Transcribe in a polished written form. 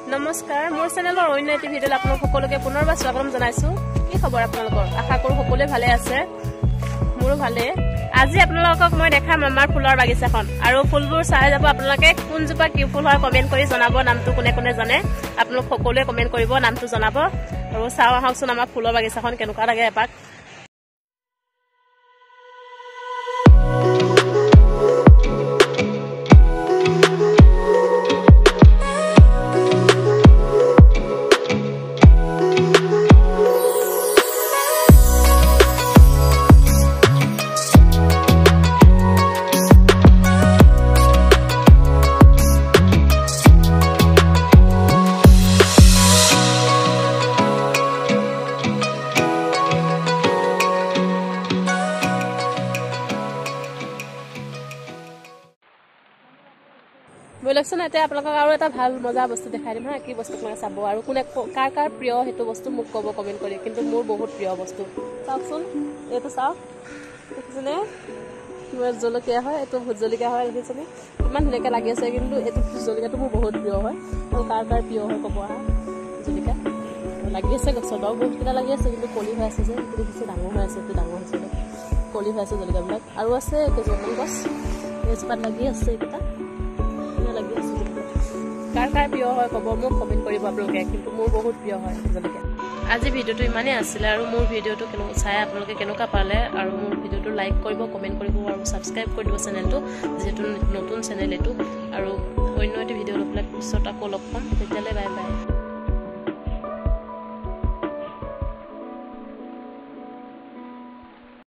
নমস্কাৰ মোৰ চেনেলৰ অন্য এটি ভিডিঅ'ত আপোনালোক সকলোকে পুনৰবাৰ স্বাগতম জনাইছো কি খবৰ আপোনালোকৰ আশা কৰো সকলোৱে ভালে আছে মোৰো ভালে আজি আপোনালোকক মই দেখাম আমাৰ ফুলৰ বাগিচাখন আৰু ফুলবোৰ চাই যাব আপোনালোকে কোনজোপা কি ফুল হয় কমেন্ট কৰি জনাব নামটো কোনে কোনে জানে আপোনালোক সকলোৱে কমেন্ট কৰিব নামটো জনাব আৰু চাও আহকচোন আমাৰ ফুলৰ বাগিচাখন কেনেকুৱা লাগে এপাক বলকচোন এতিয়া আপোনালোকক আৰু এটা ভাল মজা বস্তু দেখাই দিম হা কি বস্তু আপোনালোকে চাব আৰু কোনে কাৰ কাৰ প্ৰিয় হেতু বস্তু মোক ক'ব কমেন্ট কৰি কিন্তু মোৰ বহুত প্ৰিয় বস্তু চাওকচোন এইটো চাওক দেখিছেনে কিমান জলকীয়া হয় এইটো ভোট জলকীয়া হয় দেখিছেনে কিমান ধুনীয়াকৈ লাগি আছে কিন্তু এইটো ভোট জলকীয়াটো মোৰ বহুত প্ৰিয় হয় আৰু কাৰ কাৰ প্ৰিয় হয় ক'ব আহা জলকীয়া লাগি আছে গছত বাৰু বহুতকেইটা লাগি আছে কিন্তু কলি হৈ আছে যে এইটো দেখিছে ডাঙৰ হৈ আছে এইটো ডাঙৰ হৈছে কলি হৈ আছে জলকীয়াবিলাক আৰু আছে কেইজোপামান গছ এজোপাত লাগি আছে এইকেইটা কাৰ কাৰ প্ৰিয় হয় ক'ব মোক কমেন্ট কৰিব আপোনালোকে কিন্তু মোৰ বহুত প্ৰিয় হয় জলকীয়া আজি ভিডিঅ'টো ইমানেই আছিলে আৰু মোৰ ভিডিঅ'টো চাই আপোনালোকে কেনেকুৱা পালে আৰু মোৰ ভিডিঅ'টো লাইক কৰিব কমেন্ট কৰিব আৰু ছাবস্ক্ৰাইব কৰি দিব চেনেলটো যিহেতু নতুন চেনেল এইটো আৰু অন্য এটি ভিডিঅ' লৈ পেলাই পিছত আকৌ লগ পাম তেতিয়ালৈ বাই বাই